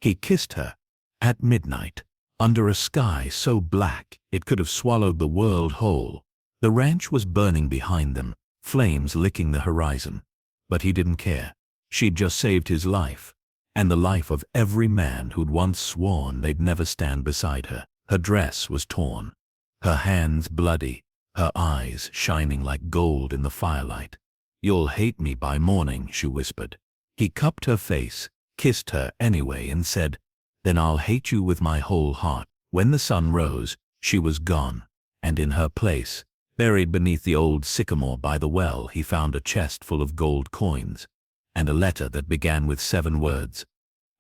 He kissed her. At midnight. Under a sky so black it could have swallowed the world whole. The ranch was burning behind them, flames licking the horizon. But he didn't care. She'd just saved his life. And the life of every man who'd once sworn they'd never stand beside her. Her dress was torn. Her hands bloody. Her eyes shining like gold in the firelight. "You'll hate me by morning," she whispered. He cupped her face, kissed her anyway and said, "Then I'll hate you with my whole heart." When the sun rose, she was gone. And in her place, buried beneath the old sycamore by the well, he found a chest full of gold coins. And a letter that began with 7 words.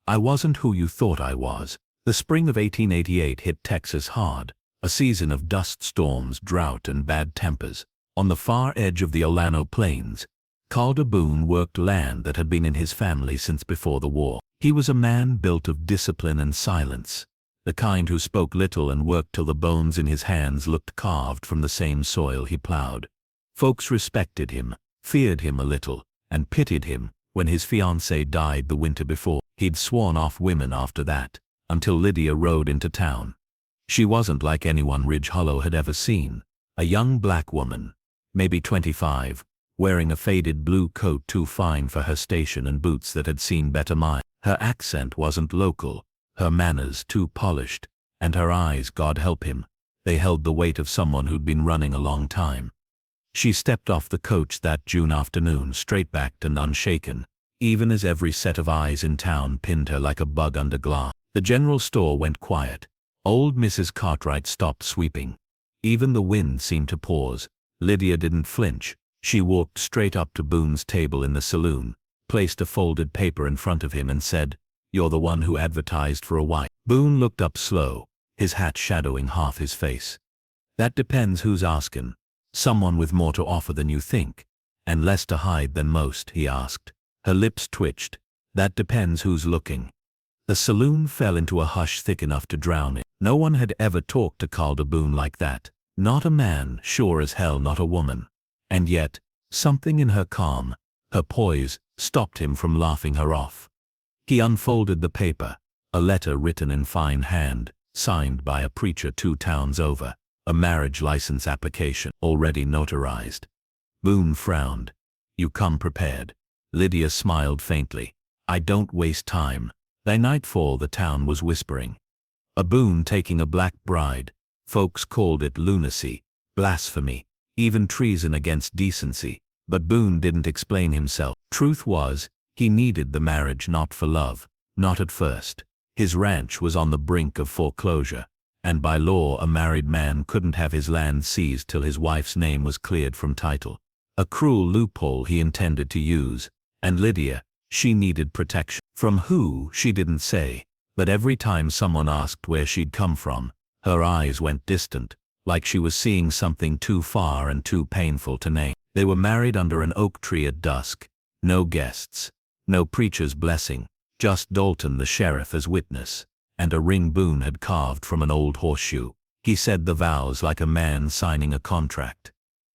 "I wasn't who you thought I was." The spring of 1888 hit Texas hard. A season of dust storms, drought and bad tempers. On the far edge of the Olano Plains, Calder Boone worked land that had been in his family since before the war. He was a man built of discipline and silence, the kind who spoke little and worked till the bones in his hands looked carved from the same soil he plowed. Folks respected him, feared him a little, and pitied him. When his fiancée died the winter before, he'd sworn off women after that, until Lydia rode into town. She wasn't like anyone Ridge Hollow had ever seen. A young black woman, maybe 25, wearing a faded blue coat too fine for her station and boots that had seen better miles. Her accent wasn't local, her manners too polished, and her eyes, God help him, they held the weight of someone who'd been running a long time. She stepped off the coach that June afternoon, straight-backed and unshaken, even as every set of eyes in town pinned her like a bug under glass. The general store went quiet. Old Mrs. Cartwright stopped sweeping. Even the wind seemed to pause. Lydia didn't flinch. She walked straight up to Boone's table in the saloon, placed a folded paper in front of him and said, "You're the one who advertised for a wife." Boone looked up slow, his hat shadowing half his face. "That depends who's askin'. Someone with more to offer than you think, and less to hide than most," he asked. Her lips twitched. "That depends who's looking." The saloon fell into a hush thick enough to drown it. No one had ever talked to Calder Boone like that. Not a man, sure as hell not a woman. And yet, something in her calm, her poise, stopped him from laughing her off. He unfolded the paper, a letter written in fine hand, signed by a preacher 2 towns over, a marriage license application already notarized. Boone frowned. "You come prepared." Lydia smiled faintly. "I don't waste time." By nightfall the town was whispering. A Boone taking a black bride. Folks called it lunacy, blasphemy, even treason against decency. But Boone didn't explain himself. Truth was, he needed the marriage not for love, not at first. His ranch was on the brink of foreclosure, and by law a married man couldn't have his land seized till his wife's name was cleared from title. A cruel loophole he intended to use. And Lydia, she needed protection. From who, she didn't say, but every time someone asked where she'd come from, her eyes went distant, like she was seeing something too far and too painful to name. They were married under an oak tree at dusk. No guests, no preacher's blessing, just Dalton the sheriff as witness, and a ring Boone had carved from an old horseshoe. He said the vows like a man signing a contract.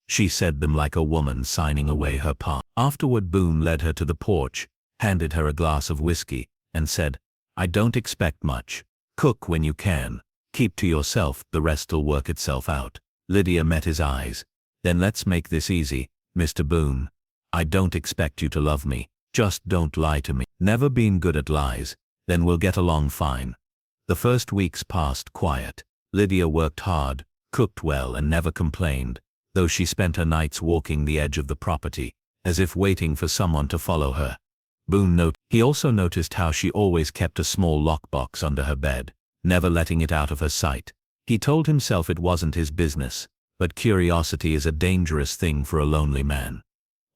She said them like a woman signing away her part. Afterward Boone led her to the porch, handed her a glass of whiskey, and said, "I don't expect much. Cook when you can. Keep to yourself, the rest'll work itself out." Lydia met his eyes. "Then let's make this easy, Mr. Boone. I don't expect you to love me. Just don't lie to me." "Never been good at lies." "Then we'll get along fine." The first weeks passed quiet. Lydia worked hard, cooked well and never complained, though she spent her nights walking the edge of the property, as if waiting for someone to follow her. He also noticed how she always kept a small lockbox under her bed, never letting it out of her sight. He told himself it wasn't his business, but curiosity is a dangerous thing for a lonely man.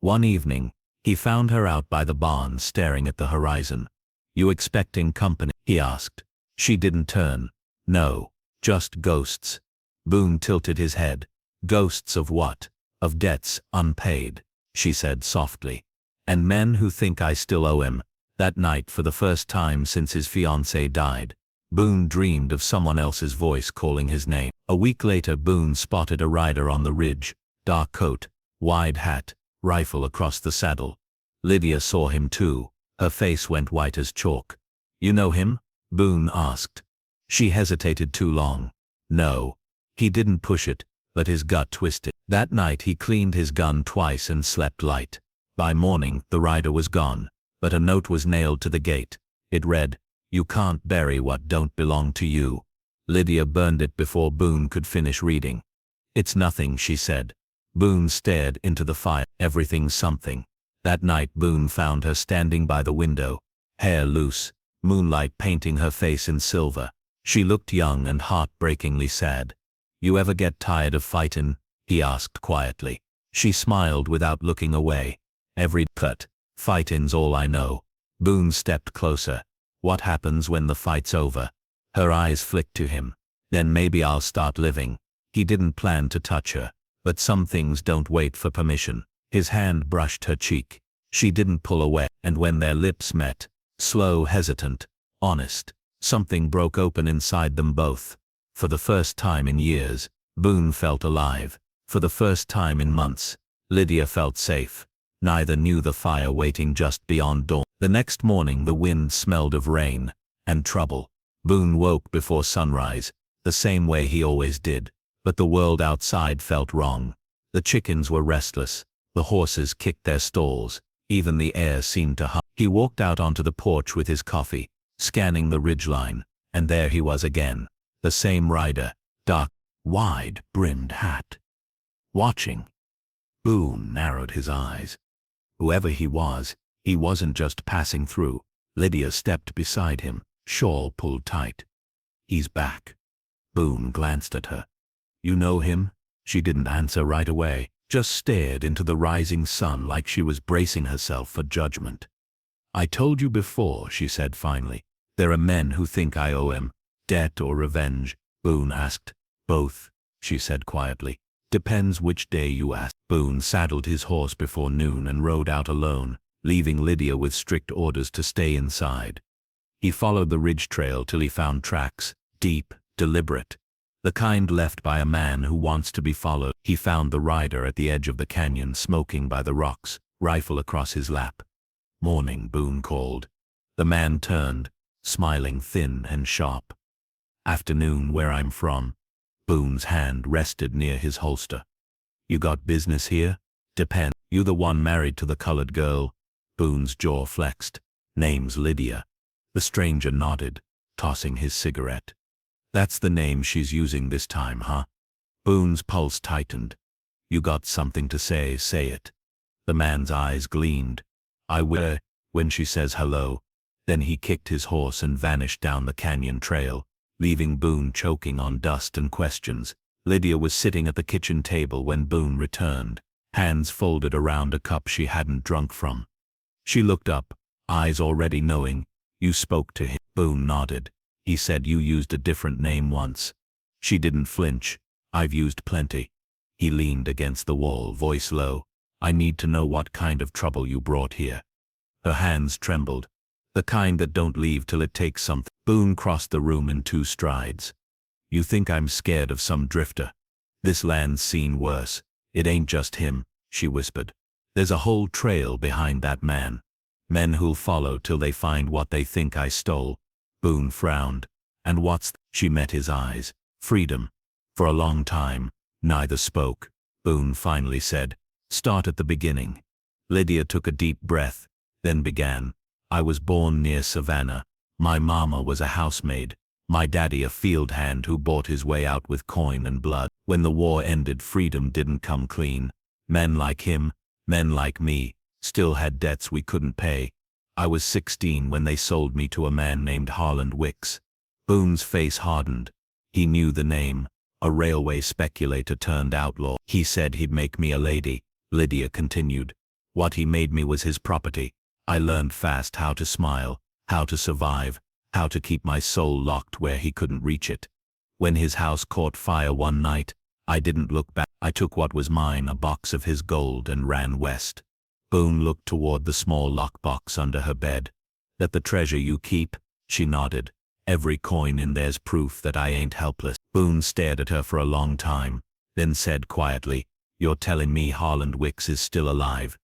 One evening, he found her out by the barn staring at the horizon. "You expecting company?" he asked. She didn't turn. "No, just ghosts." Boone tilted his head. "Ghosts of what?" "Of debts unpaid," she said softly. "And men who think I still owe him." That night, for the first time since his fiancée died, Boone dreamed of someone else's voice calling his name. A week later Boone spotted a rider on the ridge, dark coat, wide hat, rifle across the saddle. Lydia saw him too. Her face went white as chalk. "You know him?" Boone asked. She hesitated too long. No. He didn't push it, but his gut twisted. That night he cleaned his gun twice and slept light. By morning, the rider was gone, but a note was nailed to the gate. It read, "You can't bury what don't belong to you." Lydia burned it before Boone could finish reading. "It's nothing," she said. Boone stared into the fire. "Everything's something." That night Boone found her standing by the window, hair loose, moonlight painting her face in silver. She looked young and heartbreakingly sad. "You ever get tired of fightin'?" he asked quietly. She smiled without looking away. "Every cut. Fightin's all I know." Boone stepped closer. "What happens when the fight's over?" Her eyes flicked to him. "Then maybe I'll start living." He didn't plan to touch her, but some things don't wait for permission. His hand brushed her cheek. She didn't pull away, and when their lips met, slow, hesitant, honest, something broke open inside them both. For the first time in years, Boone felt alive. For the first time in months, Lydia felt safe. Neither knew the fire waiting just beyond dawn. The next morning the wind smelled of rain and trouble. Boone woke before sunrise, the same way he always did, but the world outside felt wrong. The chickens were restless, the horses kicked their stalls, even the air seemed to hum. He walked out onto the porch with his coffee, scanning the ridgeline, and there he was again, the same rider, dark, wide-brimmed hat. Watching. Boone narrowed his eyes. Whoever he wasn't just passing through. Lydia stepped beside him, shawl pulled tight. "He's back." Boone glanced at her. "You know him?" She didn't answer right away, just stared into the rising sun like she was bracing herself for judgment. "I told you before," she said finally. "There are men who think I owe him debt or revenge." Boone asked. "Both," she said quietly. "Depends which day you ask." Boone saddled his horse before noon and rode out alone, leaving Lydia with strict orders to stay inside. He followed the ridge trail till he found tracks, deep, deliberate, the kind left by a man who wants to be followed. He found the rider at the edge of the canyon smoking by the rocks, rifle across his lap. "Morning," Boone called. The man turned, smiling thin and sharp. "Afternoon where I'm from." Boone's hand rested near his holster. "You got business here?" "Depend." "You the one married to the colored girl?" Boone's jaw flexed. "Name's Lydia." The stranger nodded, tossing his cigarette. "That's the name she's using this time, huh?" Boone's pulse tightened. "You got something to say, say it." The man's eyes gleamed. "I will, when she says hello." Then he kicked his horse and vanished down the canyon trail, leaving Boone choking on dust and questions. Lydia was sitting at the kitchen table when Boone returned, hands folded around a cup she hadn't drunk from. She looked up, eyes already knowing. "You spoke to him?" Boone nodded. "He said you used a different name once." She didn't flinch. "I've used plenty." He leaned against the wall, voice low. "I need to know what kind of trouble you brought here." Her hands trembled. "The kind that don't leave till it takes something." Boone crossed the room in 2 strides. "You think I'm scared of some drifter? This land's seen worse. It ain't just him," she whispered. "There's a whole trail behind that man. Men who'll follow till they find what they think I stole." Boone frowned. "And what's She met his eyes. "Freedom." For a long time, neither spoke. Boone finally said, "Start at the beginning." Lydia took a deep breath, then began. "I was born near Savannah. My mama was a housemaid. My daddy a field hand who bought his way out with coin and blood. When the war ended, freedom didn't come clean. Men like him, men like me, still had debts we couldn't pay. I was 16 when they sold me to a man named Harland Wicks." Boone's face hardened. He knew the name. A railway speculator turned outlaw. "He said he'd make me a lady," Lydia continued. "What he made me was his property. I learned fast how to smile, how to survive, how to keep my soul locked where he couldn't reach it. When his house caught fire one night, I didn't look back. I took what was mine, a box of his gold, and ran west." Boone looked toward the small lockbox under her bed. "That the treasure you keep?" She nodded. "Every coin in there's proof that I ain't helpless." Boone stared at her for a long time, then said quietly, "You're telling me Harland Wicks is still alive?"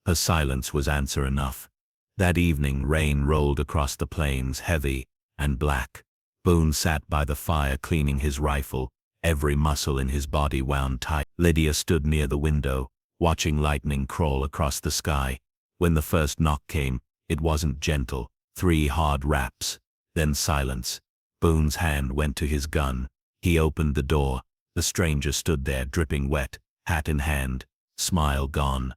Her silence was answer enough. That evening rain rolled across the plains, heavy, and black. Boone sat by the fire cleaning his rifle, every muscle in his body wound tight. Lydia stood near the window, watching lightning crawl across the sky. When the first knock came, it wasn't gentle. 3 hard raps, then silence. Boone's hand went to his gun. He opened the door. The stranger stood there dripping wet, hat in hand, smile gone.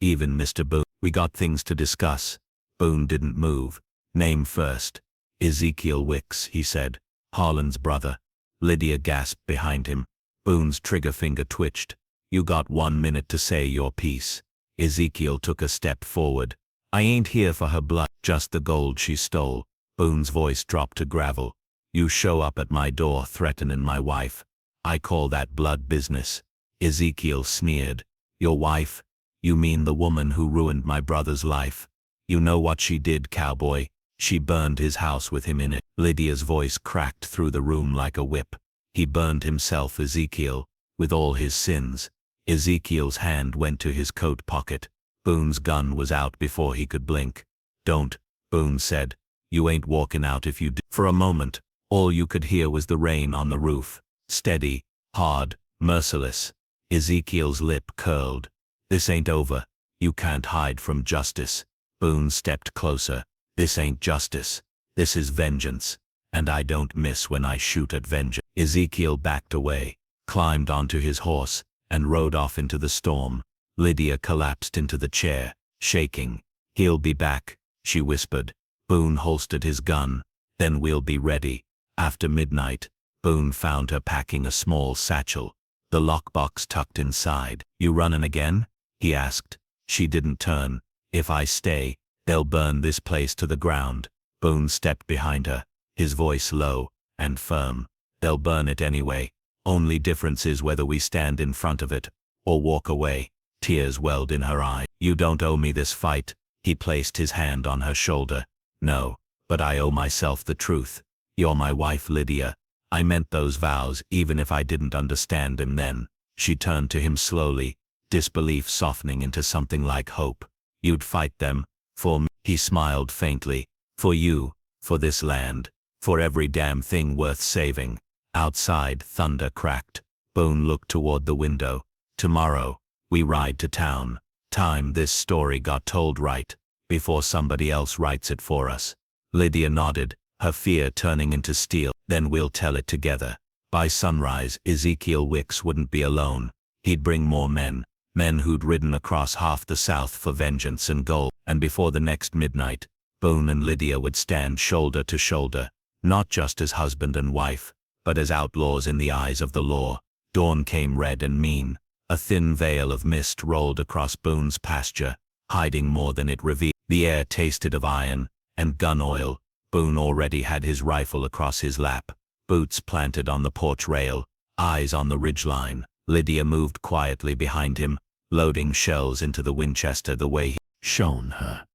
Even Mr. Boone. We got things to discuss. Boone didn't move. Name first. Ezekiel Wicks, he said. Harlan's brother. Lydia gasped behind him. Boone's trigger finger twitched. You got 1 minute to say your piece. Ezekiel took a step forward. I ain't here for her blood, just the gold she stole. Boone's voice dropped to gravel. You show up at my door threatening my wife. I call that blood business. Ezekiel sneered. Your wife? You mean the woman who ruined my brother's life? You know what she did, cowboy? She burned his house with him in it. Lydia's voice cracked through the room like a whip. He burned himself, Ezekiel, with all his sins. Ezekiel's hand went to his coat pocket. Boone's gun was out before he could blink. Don't, Boone said. You ain't walking out if you do. For a moment, all you could hear was the rain on the roof. Steady, hard, merciless. Ezekiel's lip curled. This ain't over. You can't hide from justice. Boone stepped closer. This ain't justice. This is vengeance. And I don't miss when I shoot at vengeance. Ezekiel backed away, climbed onto his horse, and rode off into the storm. Lydia collapsed into the chair, shaking. He'll be back, she whispered. Boone holstered his gun. Then we'll be ready. After midnight, Boone found her packing a small satchel, the lockbox tucked inside. You running again? He asked. She didn't turn. If I stay, they'll burn this place to the ground. Boone stepped behind her, his voice low and firm. They'll burn it anyway. Only difference is whether we stand in front of it or walk away. Tears welled in her eyes. You don't owe me this fight. He placed his hand on her shoulder. No, but I owe myself the truth. You're my wife, Lydia. I meant those vows even if I didn't understand them then. She turned to him slowly, disbelief softening into something like hope. You'd fight them? For me? He smiled faintly. For you, for this land, for every damn thing worth saving. Outside, thunder cracked. Boone looked toward the window. Tomorrow, we ride to town. Time this story got told right, before somebody else writes it for us. Lydia nodded, her fear turning into steel. Then we'll tell it together. By sunrise, Ezekiel Wicks wouldn't be alone. He'd bring more men who'd ridden across half the South for vengeance and gold. And before the next midnight, Boone and Lydia would stand shoulder to shoulder, not just as husband and wife, but as outlaws in the eyes of the law. Dawn came red and mean. A thin veil of mist rolled across Boone's pasture, hiding more than it revealed. The air tasted of iron and gun oil. Boone already had his rifle across his lap, boots planted on the porch rail, eyes on the ridgeline. Lydia moved quietly behind him, loading shells into the Winchester the way he'd shown her.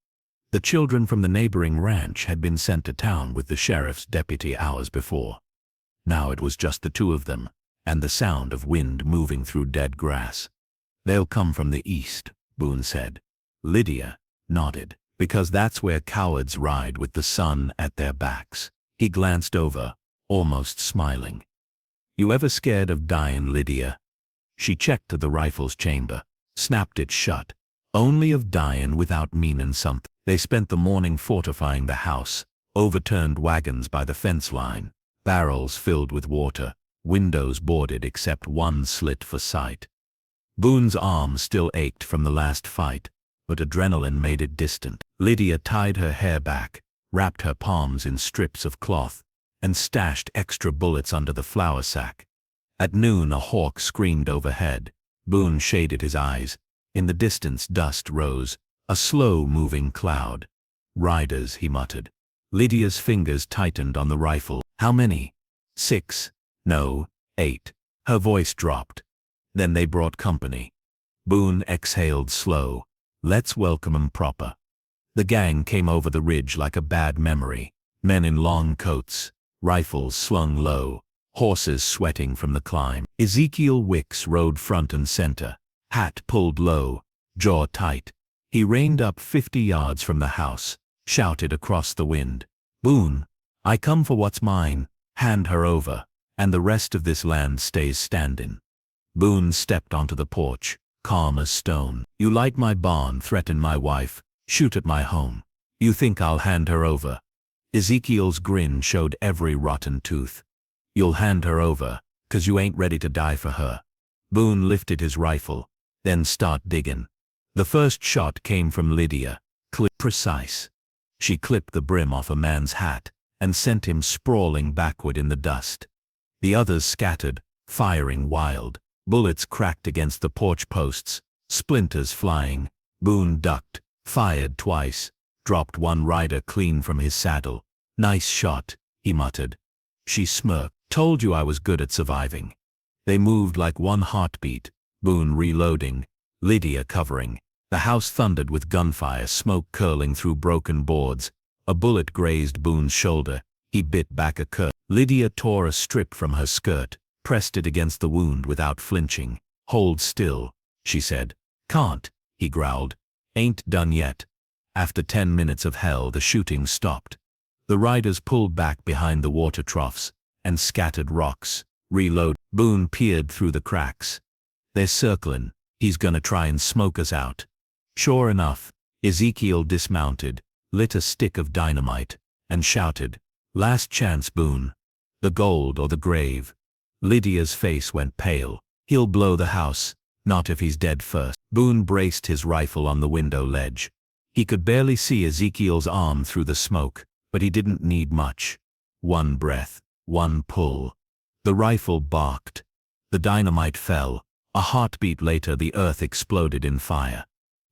The children from the neighboring ranch had been sent to town with the sheriff's deputy hours before. Now it was just the two of them, and the sound of wind moving through dead grass. They'll come from the east, Boone said. Lydia nodded, because that's where cowards ride with the sun at their backs. He glanced over, almost smiling. You ever scared of dying, Lydia? She checked to the rifle's chamber, snapped it shut. Only of dying without meaning something. They spent the morning fortifying the house, overturned wagons by the fence line, barrels filled with water, windows boarded except one slit for sight. Boone's arm still ached from the last fight, but adrenaline made it distant. Lydia tied her hair back, wrapped her palms in strips of cloth, and stashed extra bullets under the flour sack. At noon a hawk screamed overhead. Boone shaded his eyes. In the distance dust rose, a slow-moving cloud. Riders, he muttered. Lydia's fingers tightened on the rifle. How many? 6. No, 8. Her voice dropped. Then they brought company. Boone exhaled slow. Let's welcome 'em proper. The gang came over the ridge like a bad memory. Men in long coats, rifles slung low, horses sweating from the climb. Ezekiel Wicks rode front and center, hat pulled low, jaw tight. He reined up 50 yards from the house, shouted across the wind. Boone, I come for what's mine, hand her over, and the rest of this land stays standing. Boone stepped onto the porch, calm as stone. You light my barn, threaten my wife, shoot at my home. You think I'll hand her over? Ezekiel's grin showed every rotten tooth. You'll hand her over, 'cause you ain't ready to die for her. Boone lifted his rifle, then start digging. The first shot came from Lydia, precise. She clipped the brim off a man's hat and sent him sprawling backward in the dust. The others scattered, firing wild. Bullets cracked against the porch posts, splinters flying. Boone ducked, fired twice, dropped one rider clean from his saddle. Nice shot, he muttered. She smirked. Told you I was good at surviving. They moved like one heartbeat, Boone reloading, Lydia covering. The house thundered with gunfire, smoke curling through broken boards. A bullet grazed Boone's shoulder. He bit back a curse. Lydia tore a strip from her skirt, pressed it against the wound without flinching. Hold still, she said. Can't, he growled. Ain't done yet. After 10 minutes of hell, the shooting stopped. The riders pulled back behind the water troughs and scattered rocks. Reload. Boone peered through the cracks. They're circling. He's gonna try and smoke us out. Sure enough, Ezekiel dismounted, lit a stick of dynamite, and shouted, Last chance, Boone. The gold or the grave. Lydia's face went pale. He'll blow the house, not if he's dead first. Boone braced his rifle on the window ledge. He could barely see Ezekiel's arm through the smoke, but he didn't need much. One breath, one pull. The rifle barked. The dynamite fell. A heartbeat later, the earth exploded in fire.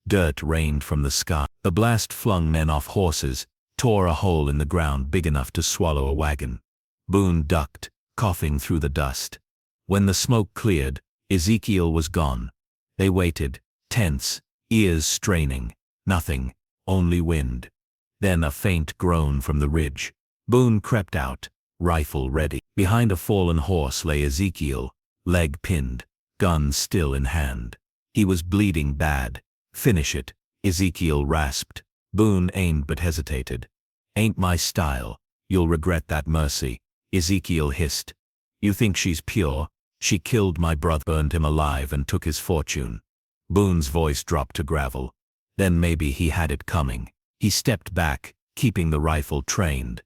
Dirt rained from the sky. The blast flung men off horses, tore a hole in the ground big enough to swallow a wagon. Boone ducked, coughing through the dust. When the smoke cleared, Ezekiel was gone. They waited, tense, ears straining. Nothing, only wind. Then a faint groan from the ridge. Boone crept out, rifle ready. Behind a fallen horse lay Ezekiel, leg pinned, gun still in hand. He was bleeding bad. Finish it, Ezekiel rasped. Boone aimed but hesitated. Ain't my style. You'll regret that, mercy, Ezekiel hissed. You think she's pure? She killed my brother, burned him alive and took his fortune. Boone's voice dropped to gravel. Then maybe he had it coming. He stepped back, keeping the rifle trained.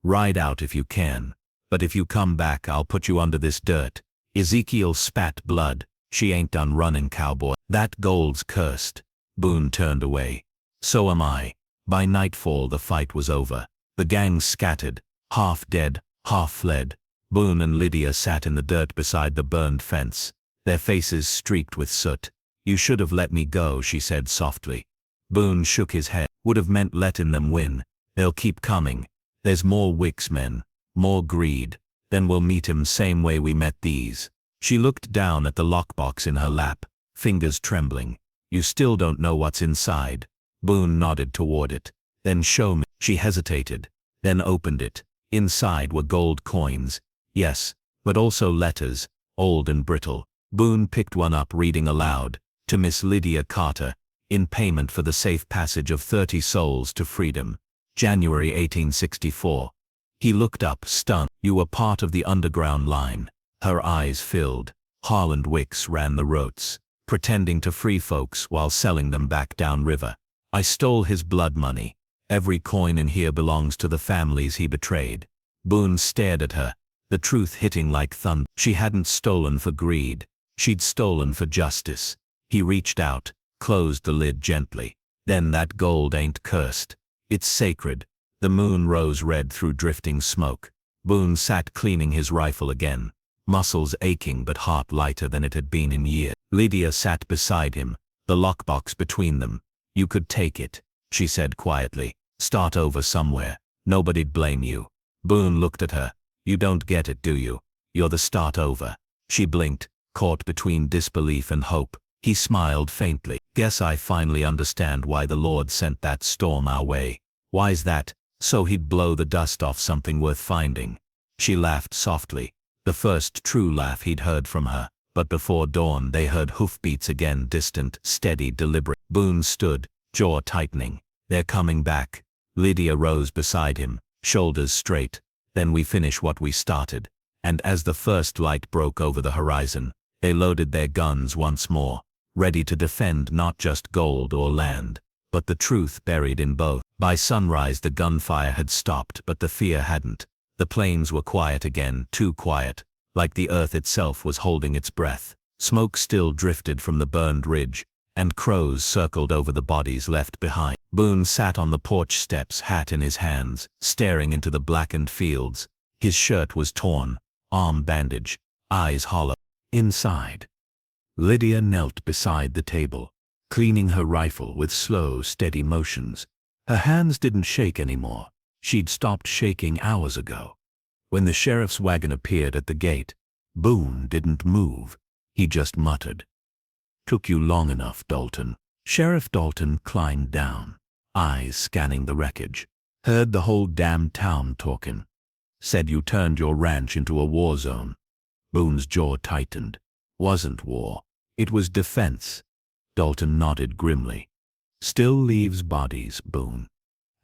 Ride out if you can, but if you come back I'll put you under this dirt. Ezekiel spat blood. She ain't done running, cowboy. That gold's cursed. Boone turned away. So am I. By nightfall the fight was over. The gang scattered, half dead, half fled. Boone and Lydia sat in the dirt beside the burned fence, their faces streaked with soot. You should have let me go, she said softly. Boone shook his head. Would have meant letting them win. They'll keep coming. There's more Wicks men, more greed. Then we'll meet 'em same way we met these. She looked down at the lockbox in her lap, fingers trembling. You still don't know what's inside. Boone nodded toward it. Then show me. She hesitated, then opened it. Inside were gold coins. Yes, but also letters, old and brittle. Boone picked one up, reading aloud. To Miss Lydia Carter, in payment for the safe passage of 30 souls to freedom. January 1864. He looked up, stunned. You were part of the underground line. Her eyes filled. Harland Wicks ran the routes, pretending to free folks while selling them back downriver. I stole his blood money. Every coin in here belongs to the families he betrayed. Boone stared at her, the truth hitting like thunder. She hadn't stolen for greed. She'd stolen for justice. He reached out, closed the lid gently. Then that gold ain't cursed. It's sacred. The moon rose red through drifting smoke. Boone sat cleaning his rifle again, muscles aching but heart lighter than it had been in years. Lydia sat beside him, the lockbox between them. You could take it, she said quietly. Start over somewhere. Nobody'd blame you. Boone looked at her. You don't get it, do you? You're the start over. She blinked, caught between disbelief and hope. He smiled faintly. Guess I finally understand why the Lord sent that storm our way. Why's that? So he'd blow the dust off something worth finding. She laughed softly, the first true laugh he'd heard from her. But before dawn they heard hoofbeats again, distant, steady, deliberate. Boone stood, jaw tightening. They're coming back. Lydia rose beside him, shoulders straight. Then we finish what we started. And as the first light broke over the horizon, they loaded their guns once more, ready to defend not just gold or land, but the truth buried in both. By sunrise the gunfire had stopped, but the fear hadn't. The plains were quiet again, too quiet, like the earth itself was holding its breath. Smoke still drifted from the burned ridge, and crows circled over the bodies left behind. Boone sat on the porch steps, hat in his hands, staring into the blackened fields. His shirt was torn, arm bandaged, eyes hollow. Inside, Lydia knelt beside the table, cleaning her rifle with slow, steady motions. Her hands didn't shake anymore. She'd stopped shaking hours ago. When the sheriff's wagon appeared at the gate, Boone didn't move. He just muttered, "Took you long enough, Dalton." Sheriff Dalton climbed down, eyes scanning the wreckage. Heard the whole damn town talking. Said you turned your ranch into a war zone. Boone's jaw tightened. Wasn't war. It was defense. Dalton nodded grimly. "Still leaves bodies, Boone.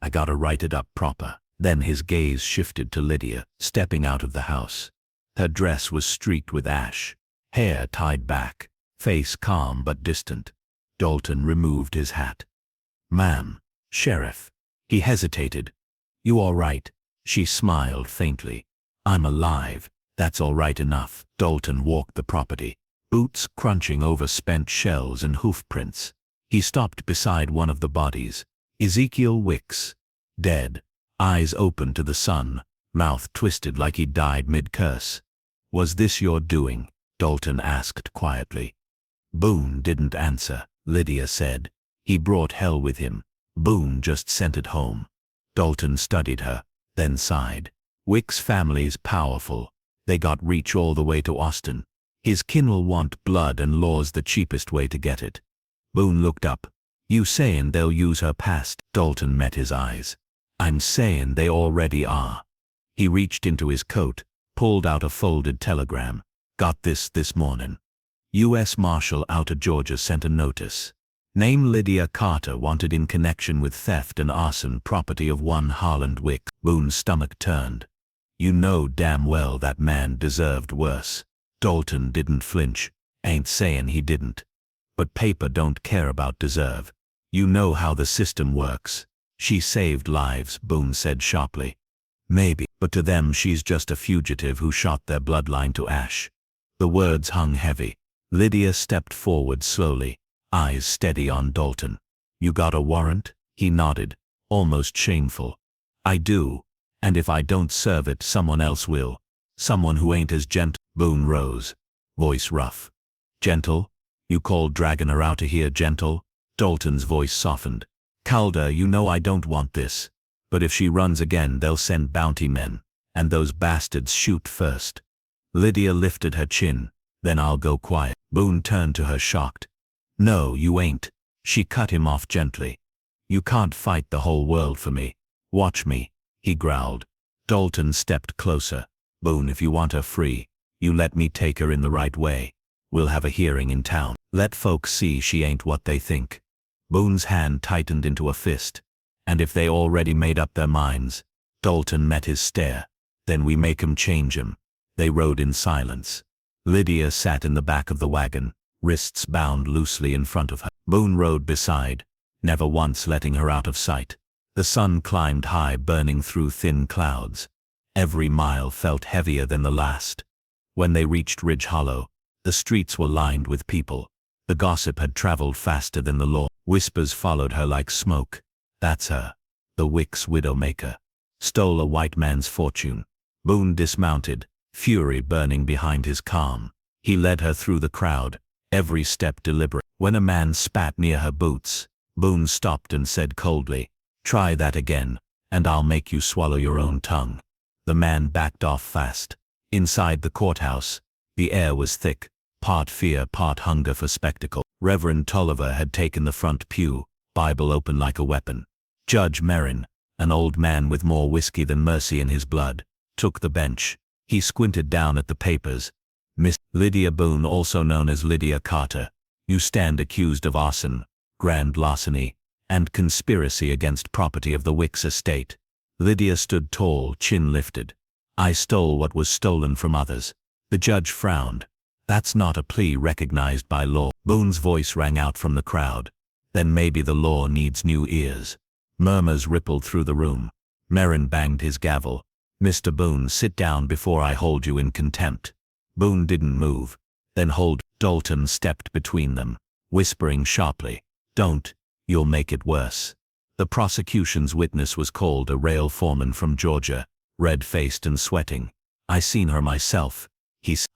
I gotta write it up proper." Then his gaze shifted to Lydia, stepping out of the house. Her dress was streaked with ash, hair tied back, face calm but distant. Dalton removed his hat. "Ma'am, Sheriff." He hesitated. "You all right?" She smiled faintly. "I'm alive. That's all right enough." Dalton walked the property, boots crunching over spent shells and hoof prints. He stopped beside one of the bodies, Ezekiel Wicks, dead, eyes open to the sun, mouth twisted like he died mid-curse. "Was this your doing?" Dalton asked quietly. Boone didn't answer. Lydia said, "He brought hell with him. Boone just sent it home." Dalton studied her, then sighed. "Wicks' family's powerful. They got reach all the way to Austin. His kin will want blood, and law's the cheapest way to get it." Boone looked up. "You sayin' they'll use her past?" Dalton met his eyes. "I'm sayin' they already are." He reached into his coat, pulled out a folded telegram. "Got this morning. U.S. Marshal out of Georgia sent a notice. Name Lydia Carter wanted in connection with theft and arson property of one Harland Wick." Boone's stomach turned. "You know damn well that man deserved worse." Dalton didn't flinch. "Ain't sayin' he didn't. But paper don't care about deserve. You know how the system works." "She saved lives," Boone said sharply. "Maybe, but to them she's just a fugitive who shot their bloodline to ash." The words hung heavy. Lydia stepped forward slowly, eyes steady on Dalton. "You got a warrant?" He nodded, almost shameful. "I do, and if I don't serve it, someone else will. Someone who ain't as gentle." Boone rose, voice rough. "Gentle? You call dragging her out of here gentle?" Dalton's voice softened. "Calder, you know I don't want this. But if she runs again, they'll send bounty men, and those bastards shoot first." Lydia lifted her chin. "Then I'll go quiet." Boone turned to her shocked. "No, you ain't." She cut him off gently. "You can't fight the whole world for me. Watch me," he growled. Dalton stepped closer. "Boone, if you want her free, you let me take her in the right way. We'll have a hearing in town. Let folks see she ain't what they think." Boone's hand tightened into a fist. "And if they already made up their minds?" Dalton met his stare. "Then we make 'em change 'em." They rode in silence. Lydia sat in the back of the wagon, wrists bound loosely in front of her. Boone rode beside, never once letting her out of sight. The sun climbed high, burning through thin clouds. Every mile felt heavier than the last. When they reached Ridge Hollow, the streets were lined with people. The gossip had traveled faster than the law. Whispers followed her like smoke. "That's her. The Wicks widowmaker. Stole a white man's fortune." Boone dismounted, fury burning behind his calm. He led her through the crowd, every step deliberate. When a man spat near her boots, Boone stopped and said coldly, "Try that again, and I'll make you swallow your own tongue." The man backed off fast. Inside the courthouse, the air was thick, part fear, part hunger for spectacle. Reverend Tolliver had taken the front pew, Bible open like a weapon. Judge Merrin, an old man with more whiskey than mercy in his blood, took the bench. He squinted down at the papers. "Miss Lydia Boone, also known as Lydia Carter, you stand accused of arson, grand larceny, and conspiracy against property of the Wicks estate." Lydia stood tall, chin lifted. I stole what was stolen from others. The judge frowned. That's not a plea recognized by law. Boone's voice rang out from the crowd. Then maybe the law needs new ears. Murmurs rippled through the room. Merrin banged his gavel. Mr. Boone, sit down before I hold you in contempt. Boone didn't move. Then Dalton stepped between them, whispering sharply, don't, you'll make it worse. The prosecution's witness was called, a rail foreman from Georgia, red-faced and sweating. I seen her myself.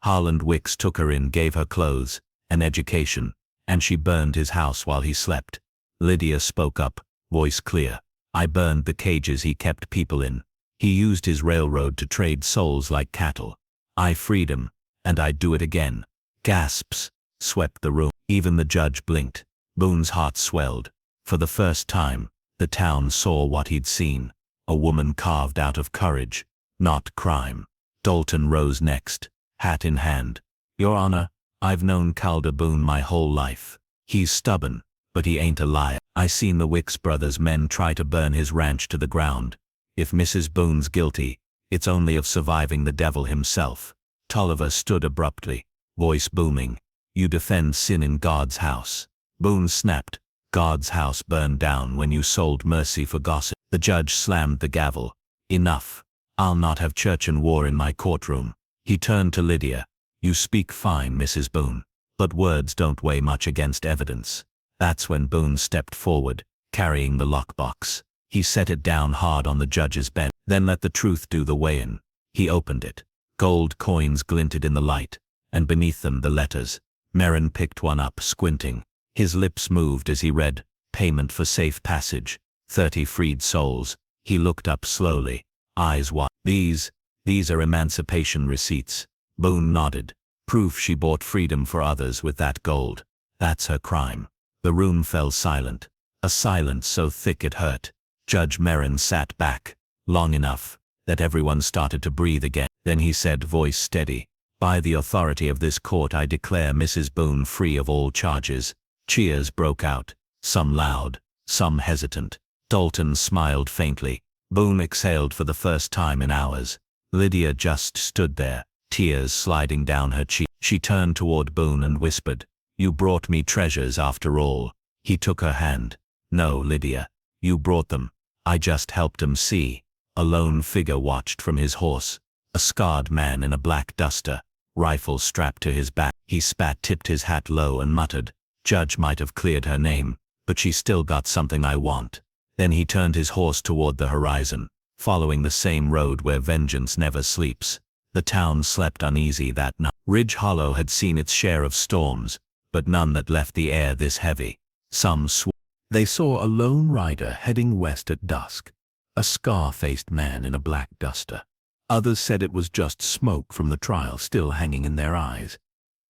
Harland Wicks took her in, gave her clothes, an education, and she burned his house while he slept. Lydia spoke up, voice clear. I burned the cages he kept people in. He used his railroad to trade souls like cattle. I freed him, and I'd do it again. Gasps swept the room. Even the judge blinked. Boone's heart swelled. For the first time, the town saw what he'd seen. A woman carved out of courage, not crime. Dalton rose next, hat in hand. Your Honor, I've known Calder Boone my whole life. He's stubborn, but he ain't a liar. I seen the Wicks brothers' men try to burn his ranch to the ground. If Mrs. Boone's guilty, it's only of surviving the devil himself. Tolliver stood abruptly, voice booming. You defend sin in God's house. Boone snapped. God's house burned down when you sold mercy for gossip. The judge slammed the gavel. Enough. I'll not have church and war in my courtroom. He turned to Lydia. You speak fine, Mrs. Boone, but words don't weigh much against evidence. That's when Boone stepped forward, carrying the lockbox. He set it down hard on the judge's bench, then let the truth do the weighing. He opened it. Gold coins glinted in the light, and beneath them the letters. Merrin picked one up, squinting. His lips moved as he read, payment for safe passage, 30 freed souls. He looked up slowly, eyes wide. These are emancipation receipts. Boone nodded. Proof she bought freedom for others with that gold. That's her crime. The room fell silent. A silence so thick it hurt. Judge Merrin sat back, long enough, that everyone started to breathe again. Then he said, voice steady, by the authority of this court I declare Mrs. Boone free of all charges. Cheers broke out, some loud, some hesitant. Dalton smiled faintly. Boone exhaled for the first time in hours. Lydia just stood there, tears sliding down her cheek. She turned toward Boone and whispered, you brought me treasures after all. He took her hand. No, Lydia, you brought them. I just helped him see. A lone figure watched from his horse. A scarred man in a black duster, rifle strapped to his back. He spat, tipped his hat low and muttered, Judge might have cleared her name, but she still got something I want. Then he turned his horse toward the horizon, following the same road where vengeance never sleeps. The town slept uneasy that night. Ridge Hollow had seen its share of storms, but none that left the air this heavy. Some swore. They saw a lone rider heading west at dusk, a scar-faced man in a black duster. Others said it was just smoke from the trial still hanging in their eyes.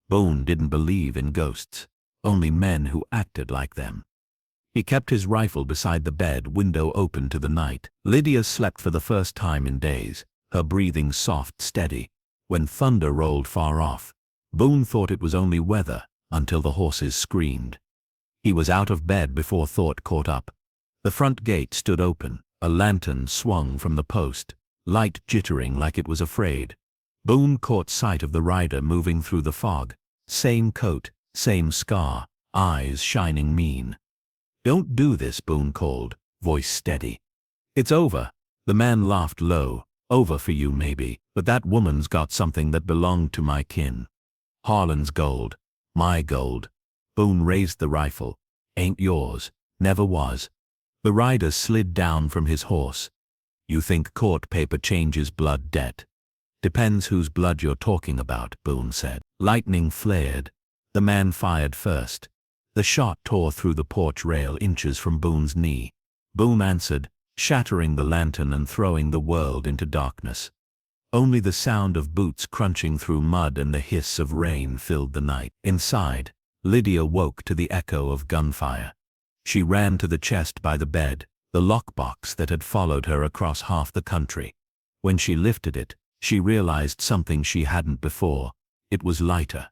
Boone didn't believe in ghosts, only men who acted like them. He kept his rifle beside the bed, window open to the night. Lydia slept for the first time in days, her breathing soft, steady. When thunder rolled far off, Boone thought it was only weather until the horses screamed. He was out of bed before thought caught up. The front gate stood open, a lantern swung from the post, light jittering like it was afraid. Boone caught sight of the rider moving through the fog. Same coat, same scar, eyes shining mean. Don't do this, Boone called, voice steady. It's over. The man laughed low. Over for you maybe, but that woman's got something that belonged to my kin. Harlan's gold. My gold. Boone raised the rifle. Ain't yours. Never was. The rider slid down from his horse. You think court paper changes blood debt? Depends whose blood you're talking about, Boone said. Lightning flared. The man fired first. The shot tore through the porch rail inches from Boone's knee. Boone answered, shattering the lantern and throwing the world into darkness. Only the sound of boots crunching through mud and the hiss of rain filled the night. Inside, Lydia woke to the echo of gunfire. She ran to the chest by the bed, the lockbox that had followed her across half the country. When she lifted it, she realized something she hadn't before. It was lighter.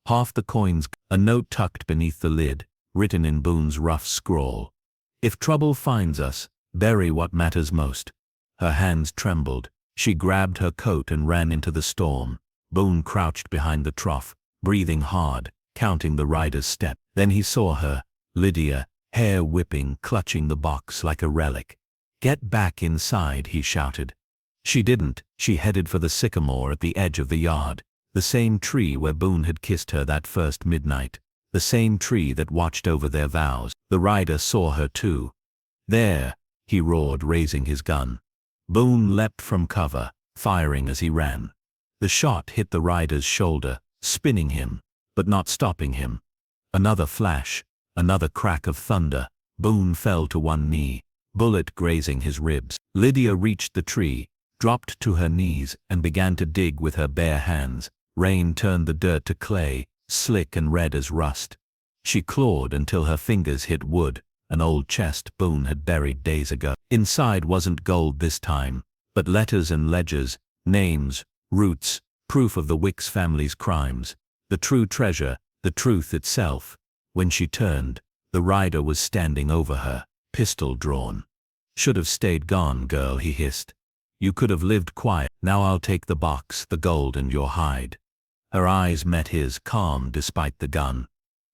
Half the coins, a note tucked beneath the lid, written in Boone's rough scrawl. If trouble finds us, bury what matters most. Her hands trembled. She grabbed her coat and ran into the storm. Boone crouched behind the trough, breathing hard, counting the rider's step. Then he saw her, Lydia, hair whipping, clutching the box like a relic. "Get back inside," he shouted. She didn't. She headed for the sycamore at the edge of the yard, the same tree where Boone had kissed her that first midnight, the same tree that watched over their vows. The rider saw her too. "There!" he roared, raising his gun. Boone leapt from cover, firing as he ran. The shot hit the rider's shoulder, spinning him, but not stopping him. Another flash, another crack of thunder. Boone fell to one knee, bullet grazing his ribs. Lydia reached the tree, dropped to her knees, and began to dig with her bare hands. Rain turned the dirt to clay, slick and red as rust. She clawed until her fingers hit wood, an old chest Boone had buried days ago. Inside wasn't gold this time, but letters and ledgers, names, roots, proof of the Wicks family's crimes. The true treasure, the truth itself. When she turned, the rider was standing over her, pistol drawn. "Should have stayed gone, girl," he hissed. "You could have lived quiet. Now I'll take the box, the gold, and your hide." Her eyes met his, calm despite the gun.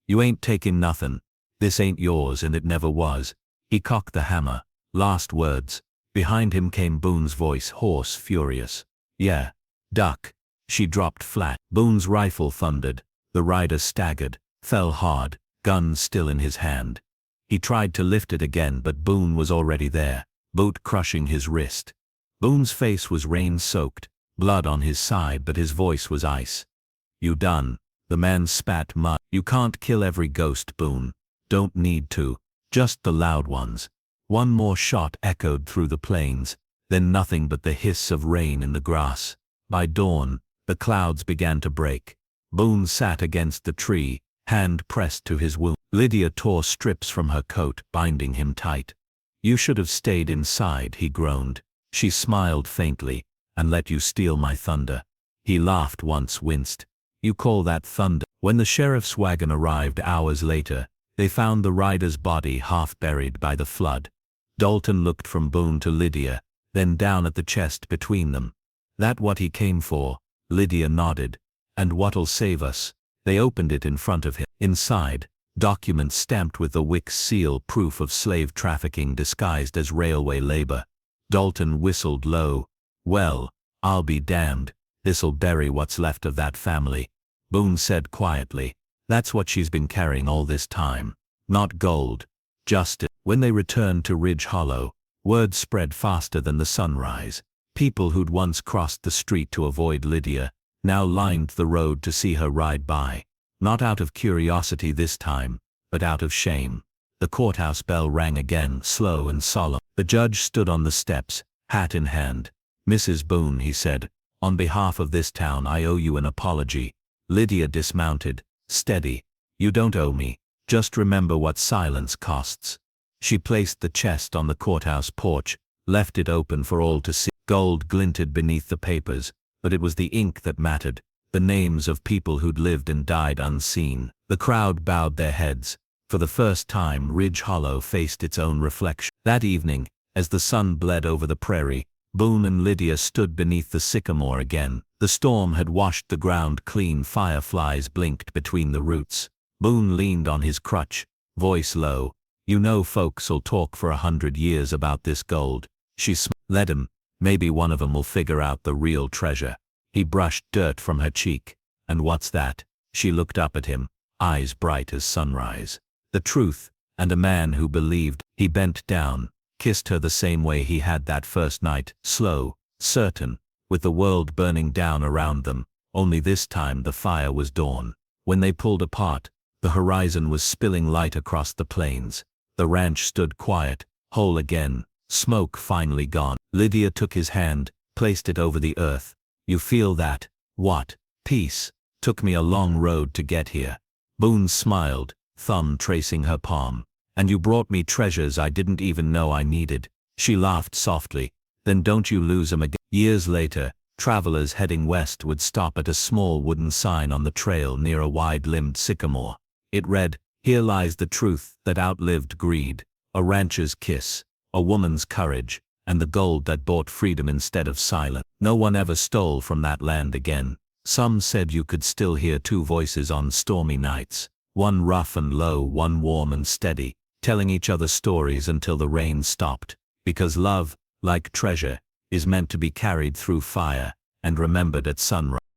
"You ain't taking nothin'. This ain't yours and it never was." He cocked the hammer. Last words. Behind him came Boone's voice, hoarse, furious. "Yeah. Duck." She dropped flat. Boone's rifle thundered. The rider staggered, fell hard, gun still in his hand. He tried to lift it again, but Boone was already there, boot crushing his wrist. Boone's face was rain-soaked, blood on his side, but his voice was ice. "You done." The man spat mud. "You can't kill every ghost, Boone. Don't need to. Just the loud ones." One more shot echoed through the plains, then nothing but the hiss of rain in the grass. By dawn, the clouds began to break. Boone sat against the tree, hand pressed to his wound. Lydia tore strips from her coat, binding him tight. "You should have stayed inside," he groaned. She smiled faintly. "And let you steal my thunder." He laughed once, winced. "You call that thunder?" When the sheriff's wagon arrived hours later, they found the rider's body half buried by the flood. Dalton looked from Boone to Lydia, then down at the chest between them. "That what he came for?" Lydia nodded. "And what'll save us?" They opened it in front of him. Inside, documents stamped with the Wicks seal, proof of slave trafficking disguised as railway labor. Dalton whistled low. "Well, I'll be damned. This'll bury what's left of that family." Boone said quietly, "That's what she's been carrying all this time. Not gold. Just it." When they returned to Ridge Hollow, word spread faster than the sunrise. People who'd once crossed the street to avoid Lydia, now lined the road to see her ride by. Not out of curiosity this time, but out of shame. The courthouse bell rang again, slow and solemn. The judge stood on the steps, hat in hand. "Mrs. Boone," he said, "on behalf of this town I owe you an apology." Lydia dismounted. "Steady. You don't owe me. Just remember what silence costs." She placed the chest on the courthouse porch, left it open for all to see. Gold glinted beneath the papers, but it was the ink that mattered, the names of people who'd lived and died unseen. The crowd bowed their heads. For the first time, Ridge Hollow faced its own reflection. That evening, as the sun bled over the prairie, Boone and Lydia stood beneath the sycamore again. The storm had washed the ground clean. Fireflies blinked between the roots. Boone leaned on his crutch, voice low. "You know folks'll talk for 100 years about this gold." She smiled. "Let 'em. Maybe one of 'em will figure out the real treasure." He brushed dirt from her cheek. "And what's that?" She looked up at him, eyes bright as sunrise. "The truth, and a man who believed." He bent down, kissed her the same way he had that first night, slow, certain, with the world burning down around them, only this time the fire was dawn. When they pulled apart, the horizon was spilling light across the plains. The ranch stood quiet, whole again, smoke finally gone. Lydia took his hand, placed it over the earth. "You feel that?" "What?" "Peace. Took me a long road to get here." Boone smiled, thumb tracing her palm. "And you brought me treasures I didn't even know I needed." She laughed softly. "Then don't you lose 'em again." Years later, travelers heading west would stop at a small wooden sign on the trail near a wide-limbed sycamore. It read, "Here lies the truth that outlived greed, a rancher's kiss, a woman's courage, and the gold that bought freedom instead of silence. No one ever stole from that land again. Some said you could still hear two voices on stormy nights, one rough and low, one warm and steady, telling each other stories until the rain stopped, because love, like treasure, is meant to be carried through fire and remembered at sunrise.